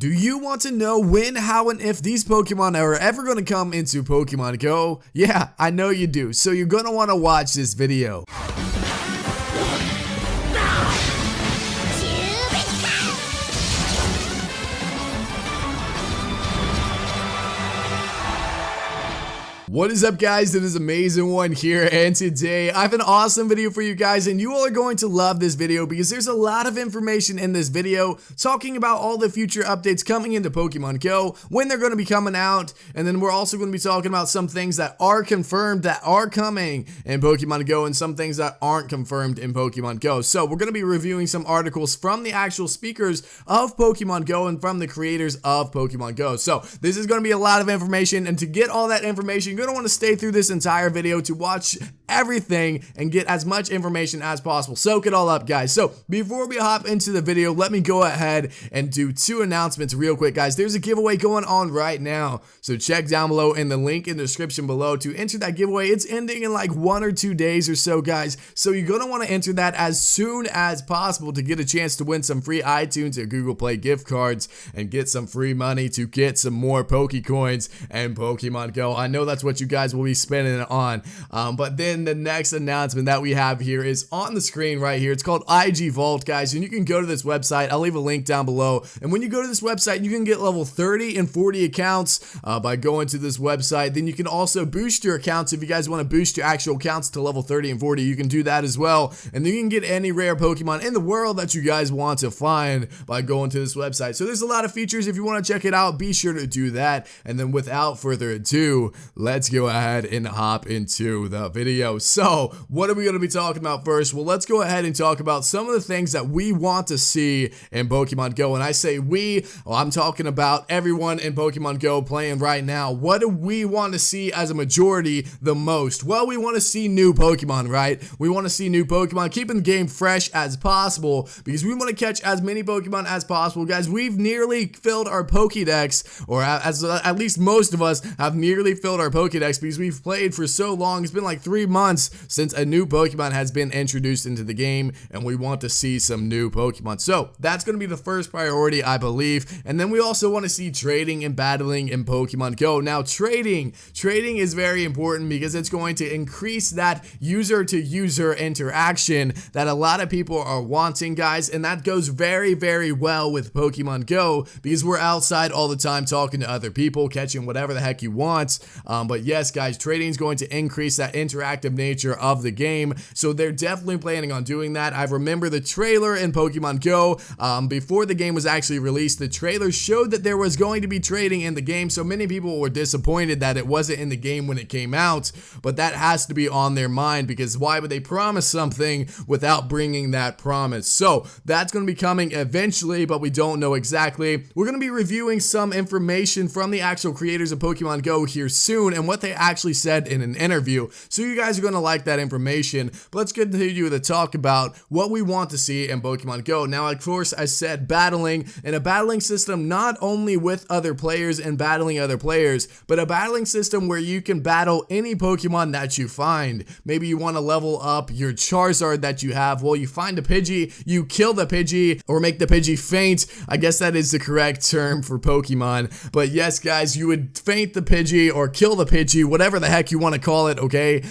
Do you want to know when, how, and if these Pokemon are ever going to come into Pokemon Go? Yeah, I know you do, so you're going to want to watch this video. What is up, guys? It is Amazing1 here, and today I have an awesome video for you guys, and you all are going to love this video because there's a lot of information in this video talking about all the future updates coming into Pokemon Go, when they're going to be coming out, and then we're also going to be talking about some things that are confirmed that are coming in Pokemon Go and some things that aren't confirmed in Pokemon Go. So we're going to be reviewing some articles from the actual speakers of Pokemon Go and from the creators of Pokemon Go. So this is going to be a lot of information, and to get all that information, you're going to want to stay through this entire video to watch everything and get as much information as possible. Soak it all up, guys. So before we hop into the video, let me go ahead and do two announcements real quick, guys. There's a giveaway going on right now, so check down below in the link in the description below to enter that giveaway. It's ending in like 1 or 2 days or so, guys, so you're gonna want to enter that as soon as possible to get a chance to win some free iTunes or Google Play gift cards and get some free money to get some more Pokecoins and Pokemon Go. I know that's what you guys will be spending it on, but then the next announcement that we have here is on the screen right here. It's called IG Vault, guys, and you can go to this website. I'll leave a link down below, and when you go to this website, you can get level 30 and 40 accounts by going to this website. Then you can also boost your accounts. If you guys want to boost your actual accounts to level 30 and 40, you can do that as well, and then you can get any rare Pokemon in the world that you guys want to find by going to this website. So there's a lot of features. If you want to check it out, be sure to do that. And then without further ado, let's go ahead and hop into the video. So what are we going to be talking about first? Well, let's go ahead and talk about some of the things that we want to see in Pokemon Go. And I say we, well, I'm talking about everyone in Pokemon Go playing right now. What do we want to see as a majority the most? Well, we want to see new Pokemon, right? We want to see new Pokemon, keeping the game fresh as possible because we want to catch as many Pokemon as possible. Guys, we've nearly filled our Pokédex, or at least most of us have nearly filled our Pokédex because we've played for so long. It's been like 3 months since a new Pokemon has been introduced into the game, and we want to see some new Pokemon. So that's going to be the first priority, I believe. And then we also want to see trading and battling in Pokemon Go. Now, trading is very important because it's going to increase that user-to-user interaction that a lot of people are wanting, guys, and that goes very, very well with Pokemon Go because we're outside all the time talking to other people, catching whatever the heck you want. But yes, guys, trading is going to increase that interactive nature of the game, so they're definitely planning on doing that. I remember the trailer in Pokemon Go before the game was actually released. The trailer showed that there was going to be trading in the game, so many people were disappointed that it wasn't in the game when it came out, but that has to be on their mind because why would they promise something without bringing that promise? So that's going to be coming eventually, but we don't know exactly. We're going to be reviewing some information from the actual creators of Pokemon Go here soon and what they actually said in an interview, so you guys are going to like that information. But let's continue to talk about what we want to see in Pokemon Go. Now, of course, I said battling, and a battling system not only with other players and battling other players, but a battling system where you can battle any Pokemon that you find. Maybe you want to level up your Charizard that you have. Well, you find a Pidgey, you kill the Pidgey, or make the Pidgey faint. I guess that is the correct term for Pokemon. But yes, guys, you would faint the Pidgey or kill the Pidgey, whatever the heck you want to call it, okay?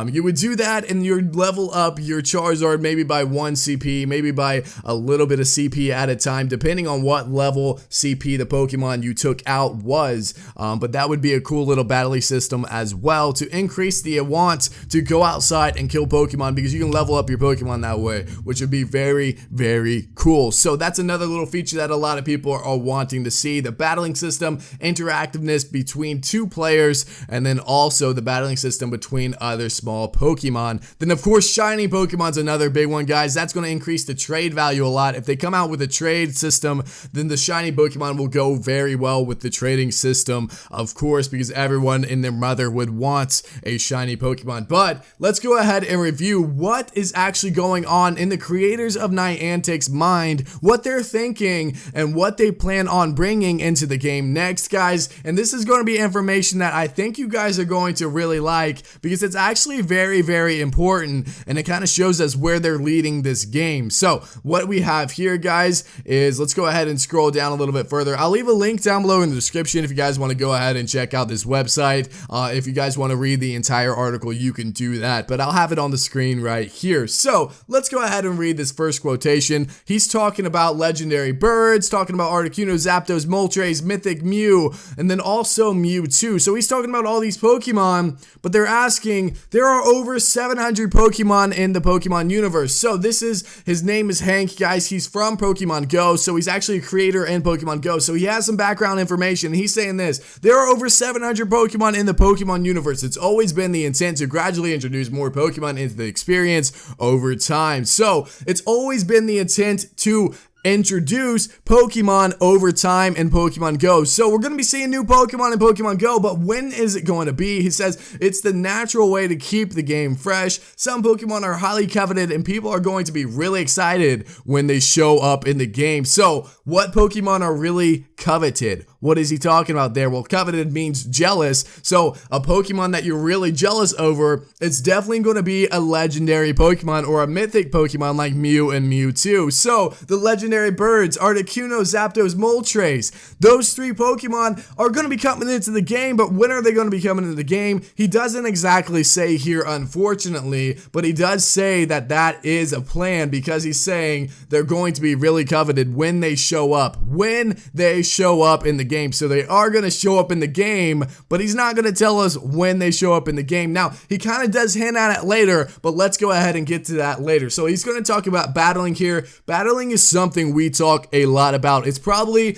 You would do that and you level up your Charizard maybe by 1 CP, maybe by a little bit of CP at a time, depending on what level CP the Pokemon you took out was. But that would be a cool little battling system as well to increase the want to go outside and kill Pokemon because you can level up your Pokemon that way, which would be very, very cool. So that's another little feature that a lot of people are wanting to see. The battling system, interactiveness between 2 players, and then also the battling system between other small Pokemon. Then of course shiny Pokemon's another big one, guys. That's going to increase the trade value a lot. If they come out with a trade system, then the shiny Pokemon will go very well with the trading system, of course, because everyone and their mother would want a shiny Pokemon. But let's go ahead and review what is actually going on in the creators of Niantic's mind, what they're thinking, and what they plan on bringing into the game next, guys. And this is going to be information that I think you you guys are going to really like because it's actually very, very important, and it kind of shows us where they're leading this game. So what we have here, guys, is let's go ahead and scroll down a little bit further. I'll leave a link down below in the description if you guys want to go ahead and check out this website. If you guys want to read the entire article, you can do that, but I'll have it on the screen right here. So let's go ahead and read this first quotation. He's talking about legendary birds, talking about Articuno, Zapdos, Moltres, Mythic Mew, and then also Mewtwo. So he's talking about all these Pokemon, but they're asking, there are over 700 Pokemon in the Pokemon universe. So his name is Hank, guys. He's from Pokemon Go, so he's actually a creator in Pokemon Go. So he has some background information. He's saying this: there are over 700 Pokemon in the Pokemon universe. It's always been the intent to gradually introduce more Pokemon into the experience over time. So it's always been the intent to introduce Pokemon over time in Pokemon Go. So we're going to be seeing new Pokemon in Pokemon Go, but when is it going to be? He says it's the natural way to keep the game fresh. Some Pokemon are highly coveted and people are going to be really excited when they show up in the game. So what Pokemon are really coveted? What is he talking about there? Well, coveted means jealous. So a Pokemon that you're really jealous over, it's definitely going to be a legendary Pokemon or a mythic Pokemon like Mew and Mewtwo. So the legendary birds, Articuno, Zapdos, Moltres, those three Pokemon are going to be coming into the game, but when are they going to be coming into the game? He doesn't exactly say here, unfortunately, but he does say that that is a plan because he's saying they're going to be really coveted when they show up. When they show up in the game. So they are going to show up in the game, but he's not going to tell us when they show up in the game. Now, he kind of does hint at it later, but let's go ahead and get to that later. So he's going to talk about battling here. Battling is something we talk a lot about. It's probably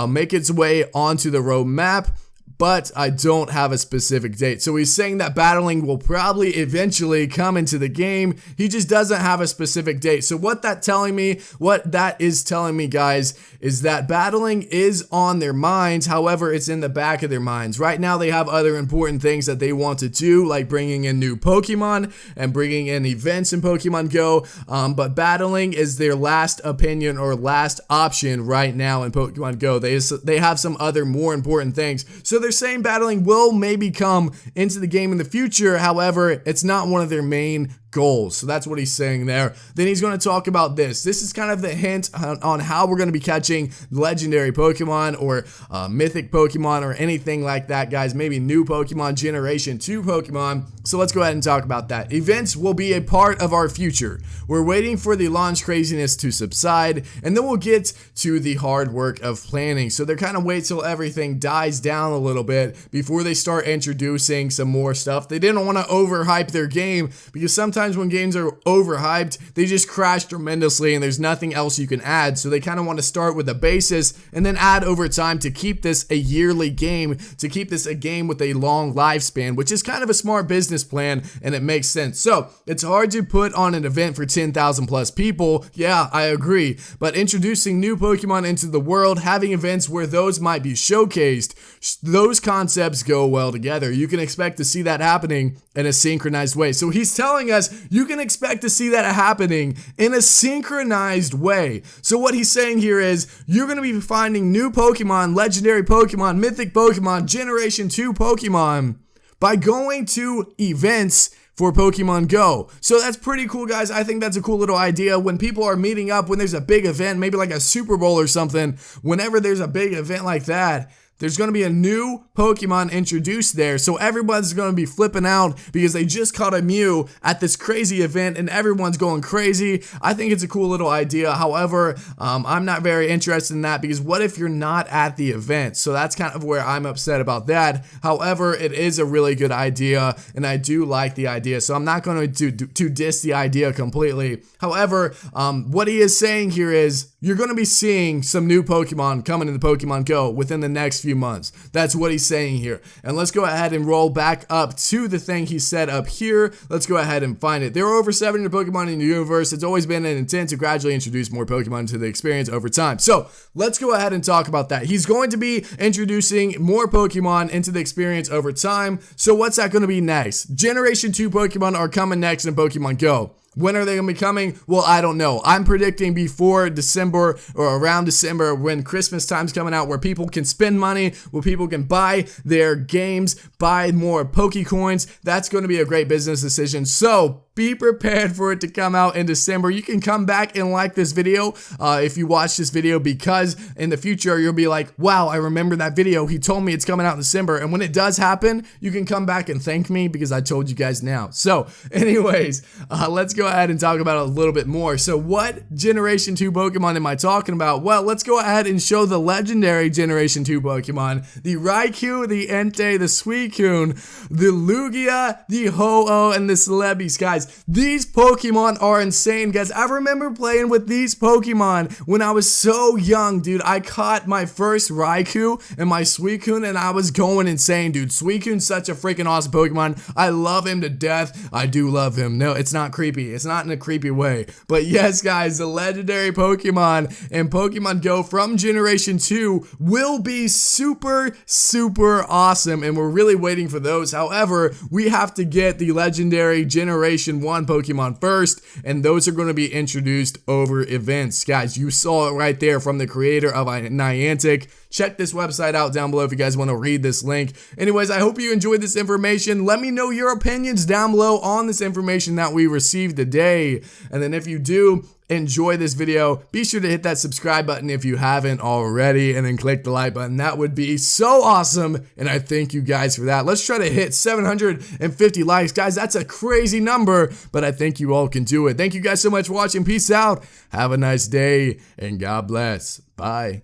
make its way onto the roadmap, but I don't have a specific date. So he's saying that battling will probably eventually come into the game. He just doesn't have a specific date. So what that is telling me, guys, is that battling is on their minds. However, it's in the back of their minds. Right now, they have other important things that they want to do, like bringing in new Pokemon and bringing in events in Pokemon Go. But battling is their last opinion or last option right now in Pokemon Go. They have some other more important things. So they're saying battling will maybe come into the game in the future. However, it's not one of their main goals. So that's what he's saying there. Then he's going to talk about this. This is kind of the hint on how we're going to be catching legendary Pokemon or mythic Pokemon or anything like that, guys. Maybe new Pokemon, Generation 2 Pokemon. So let's go ahead and talk about that. Events will be a part of our future. We're waiting for the launch craziness to subside, and then we'll get to the hard work of planning. So they're kind of wait till everything dies down a little bit before they start introducing some more stuff. They didn't want to overhype their game because sometimes when games are overhyped, they just crash tremendously and there's nothing else you can add. So they kind of want to start with a basis and then add over time to keep this a yearly game, to keep this a game with a long lifespan, which is kind of a smart business plan and it makes sense. So it's hard to put on an event for 10,000 plus people. Yeah, I agree. But introducing new Pokemon into the world, having events where those might be showcased, those concepts go well together. You can expect to see that happening in a synchronized way. So he's telling us you can expect to see that happening in a synchronized way. So what he's saying here is you're going to be finding new Pokemon, legendary Pokemon, mythic Pokemon, Generation 2 Pokemon by going to events for Pokemon Go. So that's pretty cool, guys. I think that's a cool little idea. When people are meeting up, when there's a big event, maybe like a Super Bowl or something, whenever there's a big event like that, there's going to be a new Pokemon introduced there. So everyone's going to be flipping out because they just caught a Mew at this crazy event and everyone's going crazy. I think it's a cool little idea. However, I'm not very interested in that because what if you're not at the event? So that's kind of where I'm upset about that. However, it is a really good idea and I do like the idea. So I'm not going to diss the idea completely. However, what he is saying here is you're going to be seeing some new Pokemon coming into Pokemon Go within the next few months. That's what he's saying here. And let's go ahead and roll back up to the thing he said up here. Let's go ahead and find it. There are over 700 Pokemon in the universe. It's always been an intent to gradually introduce more Pokemon to the experience over time. So let's go ahead and talk about that. He's going to be introducing more Pokemon into the experience over time. So what's that going to be next? Generation 2 Pokemon are coming next in Pokemon Go. When are they going to be coming? Well, I don't know. I'm predicting before December or around December, when Christmas time's coming out, where people can spend money, where people can buy their games, buy more Pokecoins. That's going to be a great business decision. So be prepared for it to come out in December. You can come back and like this video if you watch this video, because in the future you'll be like, wow, I remember that video. He told me it's coming out in December. And when it does happen, you can come back and thank me because I told you guys now. So anyways, let's go ahead and talk about it a little bit more. So what Generation 2 Pokemon am I talking about? Well, let's go ahead and show the legendary Generation 2 Pokemon. The Raikou, the Entei, the Suicune, the Lugia, the Ho-Oh, and the Celebes, guys. These Pokemon are insane, guys. I remember playing with these Pokemon when I was so young, dude. I caught my first Raikou and my Suicune, and I was going insane, dude. Suicune's such a freaking awesome Pokemon. I love him to death. I do love him. No, it's not creepy. It's not in a creepy way. But yes, guys, the legendary Pokemon and Pokemon Go from Generation 2 will be super, super awesome, and we're really waiting for those. However, we have to get the legendary Generation 1 Pokemon first, and those are going to be introduced over events. Guys, you saw it right there from the creator of Niantic. Check this website out down below if you guys want to read this link. Anyways, I hope you enjoyed this information. Let me know your opinions down below on this information that we received today. And then if you do enjoy this video, be sure to hit that subscribe button if you haven't already, and then click the like button. That would be so awesome, and I thank you guys for that. Let's try to hit 750 likes, guys. That's a crazy number, but I think you all can do it. Thank you guys so much for watching. Peace out. Have a nice day, and God bless. Bye.